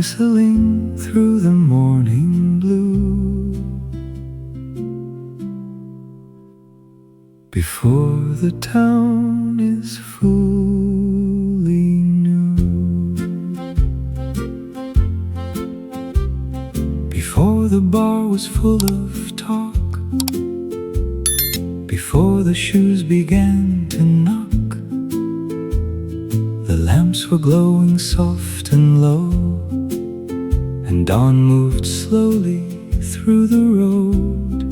whistling through the morning blue. Before the town is fully new, before the bar was full of talk, before the shoes began to knock, the lamps were glowing soft and low, and dawn moved slowly through the road.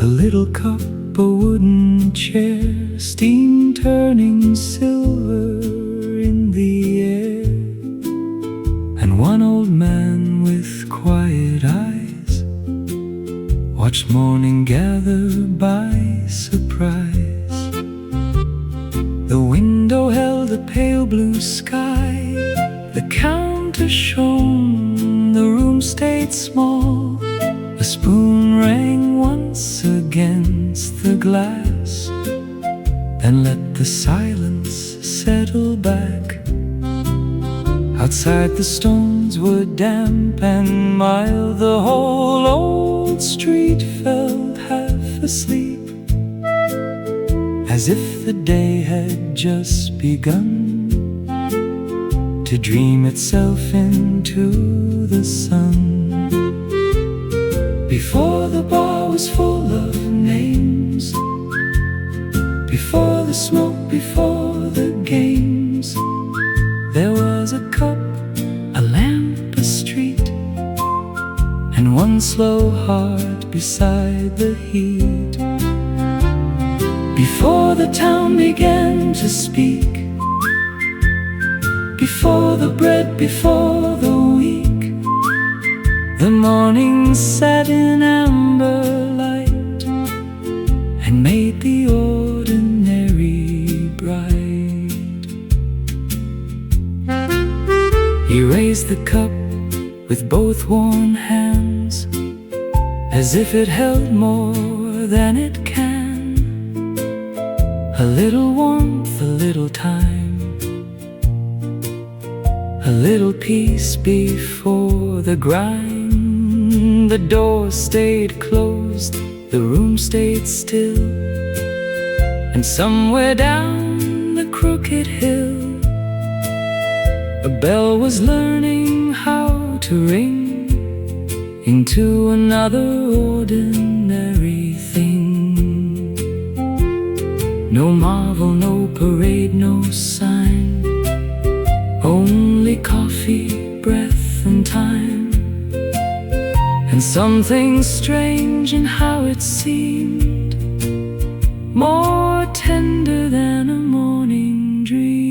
A little cup, a wooden chair, steam turning silver in the air, and one old man with quiet eyes watched morning gather by surprise. The window held a pale blue sky, the counter shone, the room stayed small. A spoon rang once against the glass, then let the silence settle back. Outside the stones were damp and mild, the whole old street felt half asleep, as if the day had just begun to dream itself into the sun. Before the bar was full of names, before the smoke, before the games, there was a cup, a lamp, a street, and one slow heart beside the heat. Before the town began to speak, before the bread, before the week, the morning sat in amber light and made the ordinary bright. He raised the cup with both warm hands, as if it held more than it can. A little warmth, a little time, a little peace before the grind. The door stayed closed, the room stayed still, and somewhere down the crooked hill, a bell was learning how to ring into another ordinary thing. No marvel, no parade, no sign, only coffee, breath, and time. And something strange in how it seemed, more tender than a morning dream.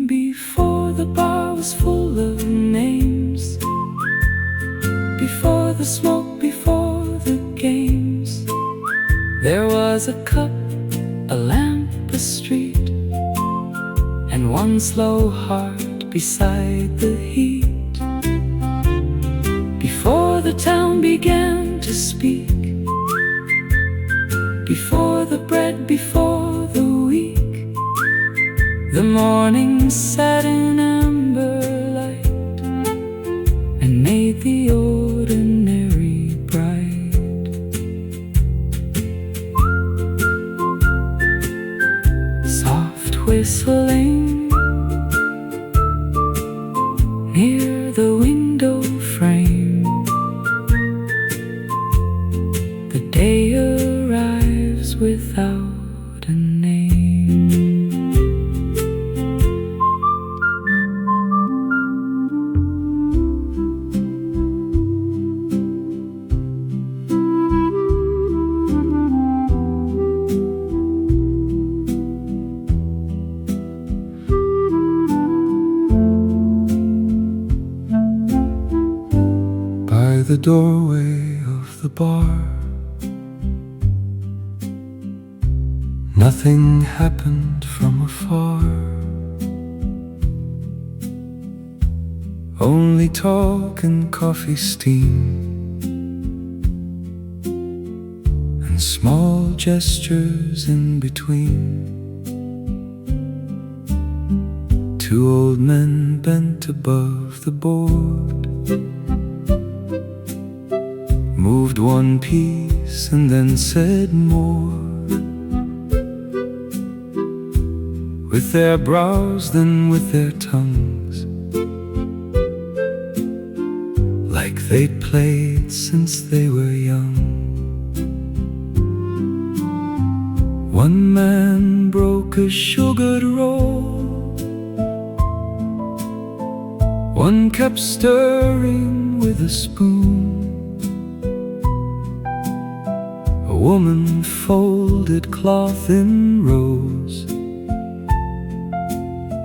Before the bar was full of names, before the smoke, before the games, there was a cup, a lamp, a street, and one slow heart beside the heat. Before the town began to speak, before the bread, before the week, the morning sat in amber light and made the ordinary bright. Soft whistling near the window frame, the day arrives without a name. By the doorway of the bar, nothing happened from afar, only talk and coffee steam, and small gestures in between. Two old men bent above the board, moved one piece and then said more, with their brows then with their tongues, like they'd played since they were young. One man broke a sugared roll, one kept stirring with a spoon. A woman folded cloth in rows,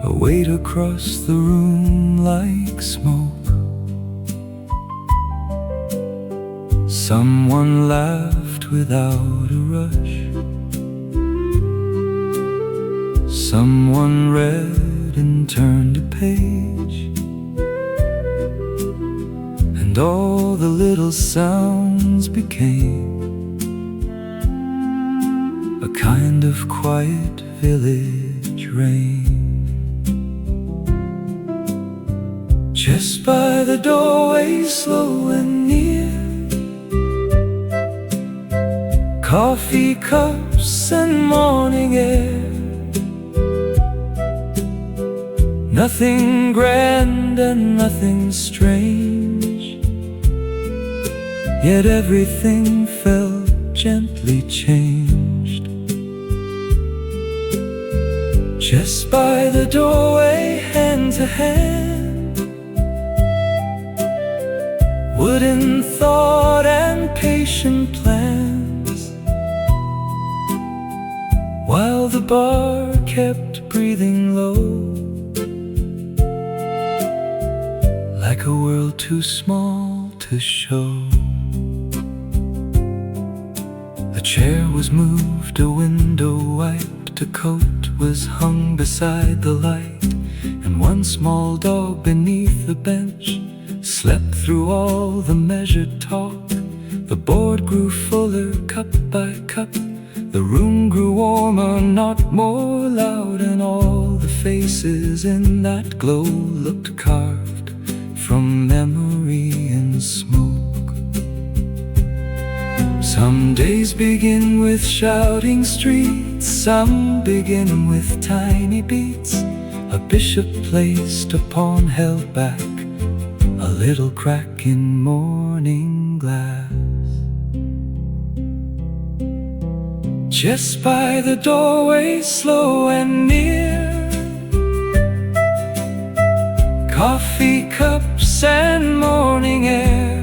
a weight across the room like smoke. Someone laughed without a rush, someone read and turned a page, and all the little sounds became a kind of quiet village rain. Just by the doorway, slow and near, coffee cups and morning air. Nothing grand and nothing strange, yet everything felt gently changed. Just by the doorway, hand to hand, wooden thought and patient plans, while the bar kept breathing low, like a world too small to show. A chair was moved, a window wiped, a coat was hung beside the light, and one small dog beneath the bench slept through all the measured talk. The board grew fuller, cup by cup, the room grew warmer, not more loud, and all the faces in that glow looked carved from memory and smoke. Some days begin with shouting streets, some begin with tiny beats. A bishop placed upon held back, a little crack in morning glass. Just by the doorway, slow and near, coffee cups and morning air.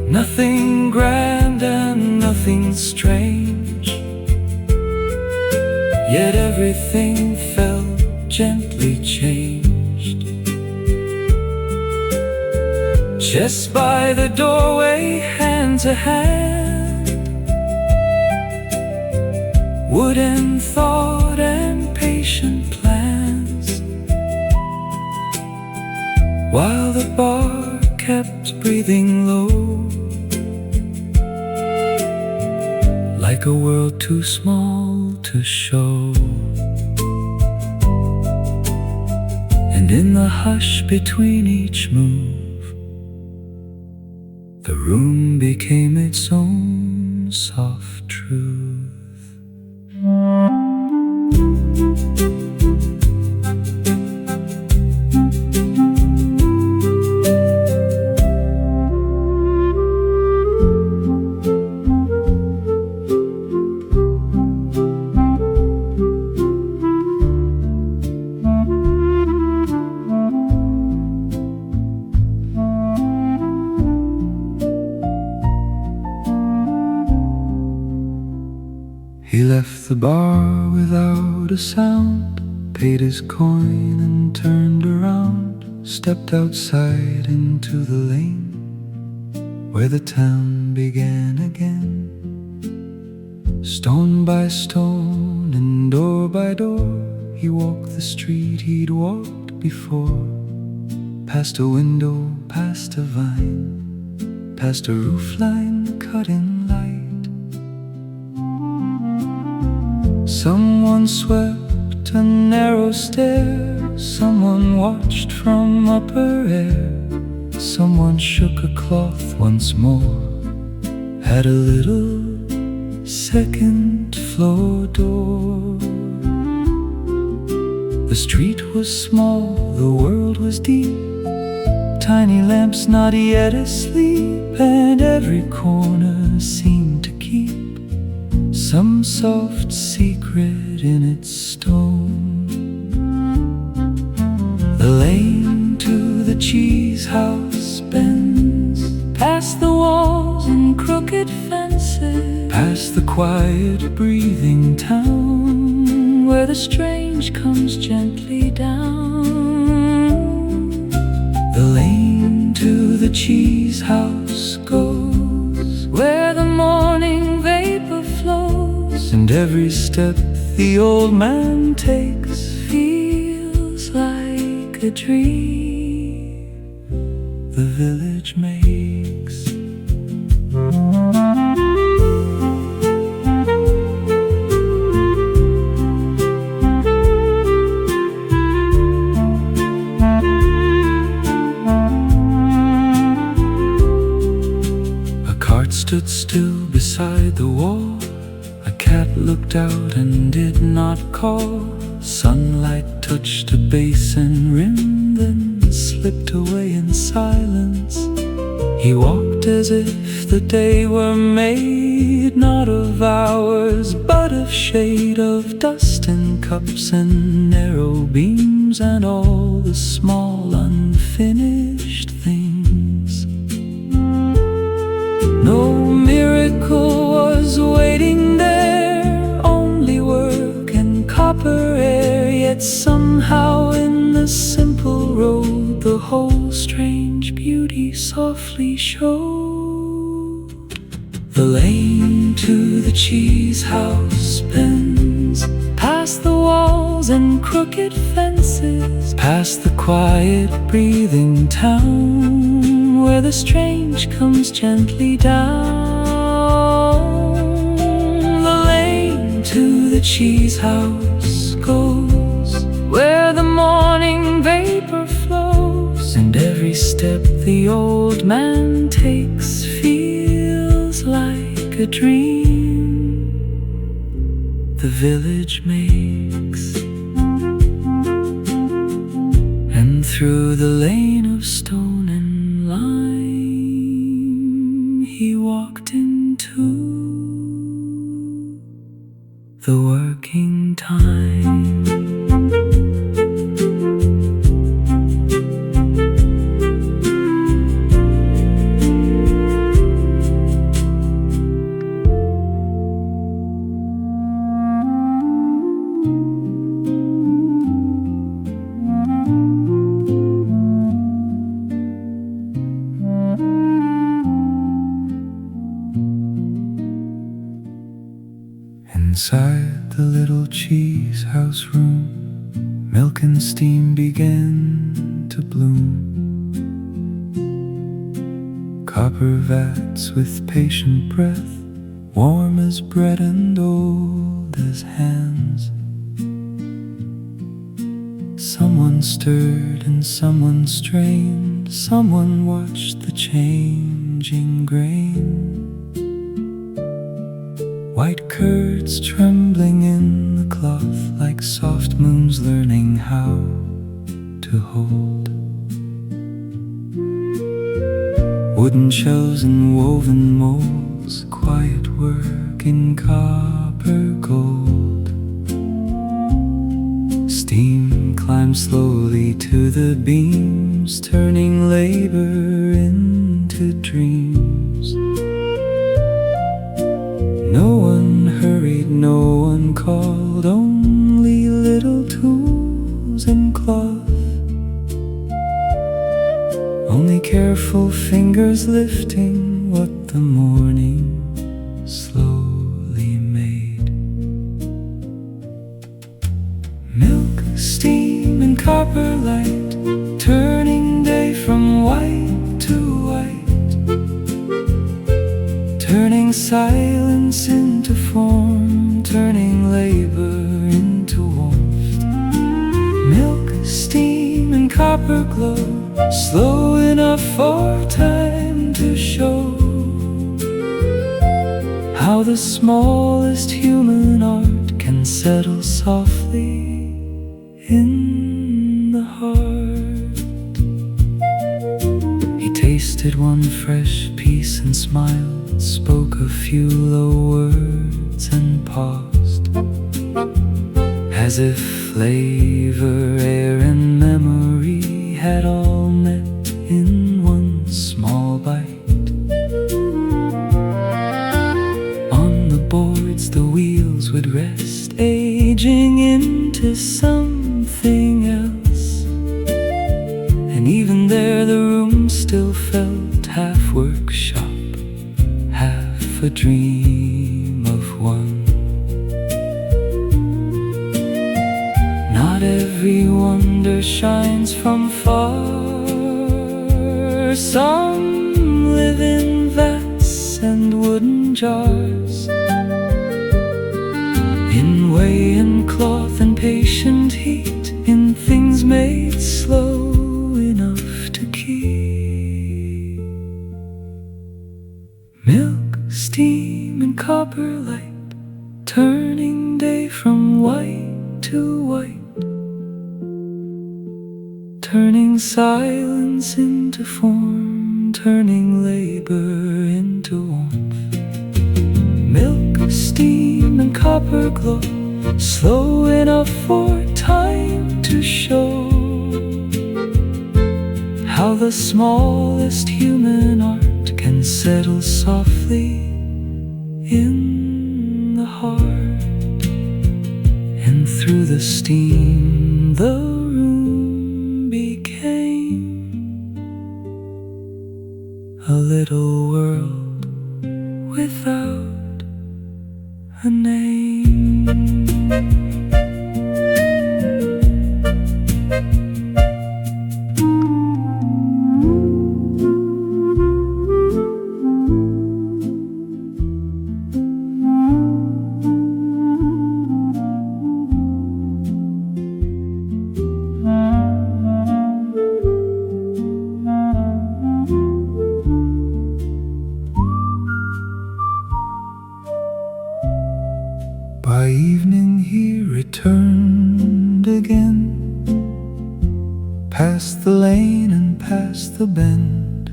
Nothing grand and nothing strange, yet everything felt gently changed. Just by the doorway, hand to hand, wooden thought and patient plans, while the bar kept breathing low, like a world too small to show. And in the hush between each move, the room became its own soft truth. He left the bar without a sound, paid his coin and turned around, stepped outside into the lane where the town began again. Stone by stone and door by door, he walked the street he'd walked before, past a window, past a vine, past a roofline cut in light. Someone swept a narrow stair. Someone watched from upper air. Someone shook a cloth once more at a little second floor door. The street was small, the world was deep. Tiny lamps not yet asleep, and every corner seemed to keep some soft secret in its stone. The lane to the cheese house bends past the walls and crooked fences, past the quiet breathing town where the strange comes gently down. The lane to the cheese house goes where the morning vapor flows, and every step the old man takes feels like a dream the village makes. Stood still beside the wall. A cat looked out and did not call. Sunlight touched a basin rim, then slipped away in silence. He walked as if the day were made, not of hours, but of shade, of dust and cups and narrow beams, and all the small unfinished things. No miracle was waiting there, only work and copper air. Yet somehow in the simple road the whole strange beauty softly showed. The lane to the cheese house bends past the walls and crooked fences, past the quiet breathing town where the strange comes gently down. The lane to the cheese house goes where the morning vapor flows, and every step the old man takes feels like a dream the village makes. And through the lane of stone and lime he walked into the working time. Inside the little cheese house room, milk and steam began to bloom. Copper vats with patient breath, warm as bread and old as hands. Someone stirred and someone strained, someone watched the changing grain. White curds trembling in the cloth like soft moons learning how to hold. Wooden shells and woven molds, quiet work in copper gold. Steam climbs slowly to the beams, turning labor into dreams. No one hurried, no one called, only little tools and cloth. Only careful fingers lifting what the morning slowly made. Milk, steam and copper light, turning day from white to white, turning silence into form, turning labor into warmth. copper glow, slow enough for time to show how the smallest human art can settle softly in the heart. He tasted one fresh piece and smiled, spoke a few low words and paused, as if flavor, air, and memory had all met in one small bite. On the boards the wheels would rest, aging into something else, and even there the room still felt half workshop, half a dream of one. Not every wonder shines from far. Some live in vats and wooden jars, in way and cloth and patient heat, in things made slow enough to keep. Milk, steam, and copper light, turning day from white to white, turning silence into form, turning labor into warmth. Milk, steam, and copper glow, slow enough for time to show how the smallest human art can settle softly in the heart. And through the steam the room became a little world without a name. By evening he returned again, past the lane and past the bend,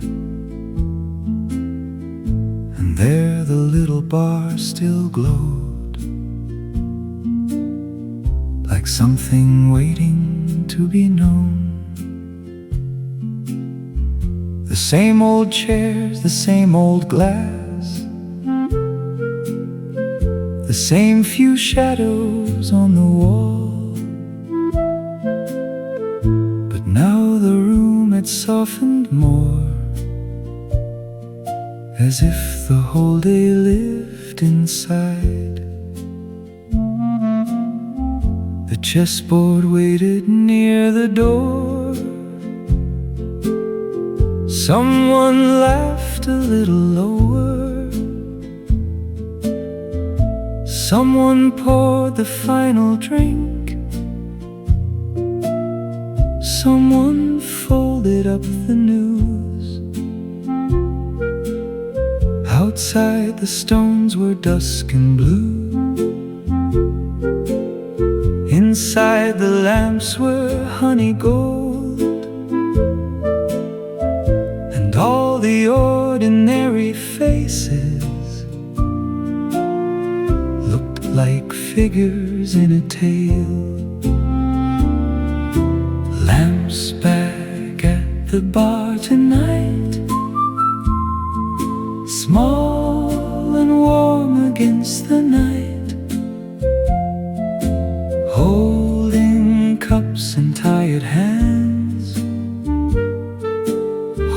and there the little bar still glowed, like something waiting to be known. The same old chairs, the same old glass, the same few shadows on the wall, but now the room had softened more, as if the whole day lived inside. The chessboard waited near the door. Someone laughed a little lower. Someone poured the final drink. Someone folded up the news. Outside the stones were dusk and blue. Inside the lamps were honey gold, and all the ordinary faces looked like figures in a tale. Lamps back at the bar tonight, small and warm against the night, holding cups and tired hands,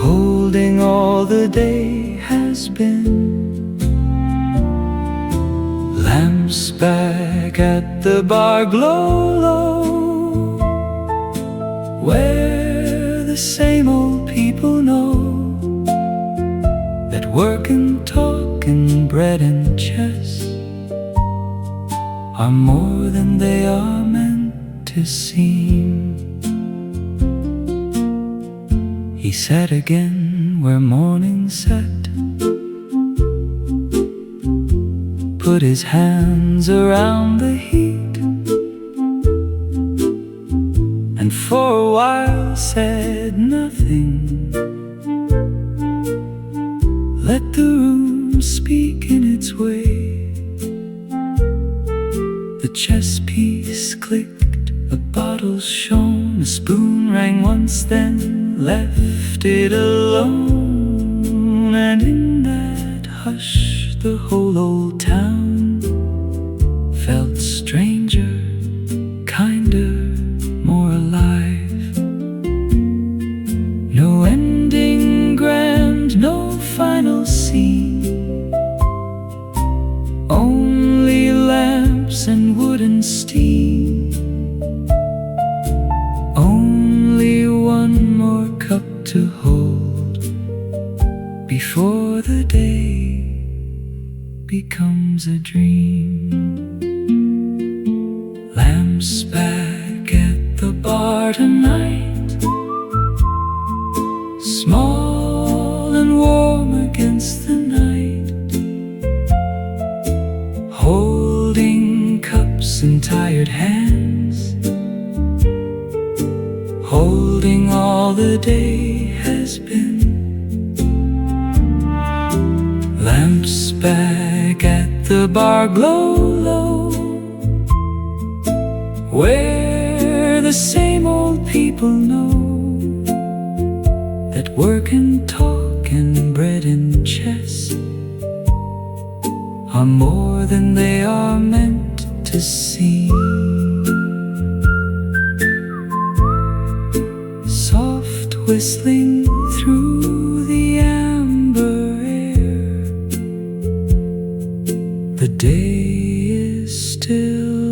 holding all the day has been. Lamps back at the bar glow low, where the same old people know that work and talk and bread and chess are more than they are meant to seem. He sat again where morning sat, put his hands around the heat, and for a while said nothing. Let the room speak in its way. The chess piece clicked, a bottle shone, a spoon rang once, then left it alone. And in that hush the whole old town felt stranger, kinder, more alive. No ending grand, no final scene, only lamps and wood and steam. Only one more cup to hold before the day becomes a dream. Lamps back at the bar tonight, small and warm against the night, holding cups in tired hands, holding all the day has been. Lamps back at the bar glow low, where the same old people know that work and talk and bread and chess are more than they are meant to seem. Soft whistling through the amber air, the day is still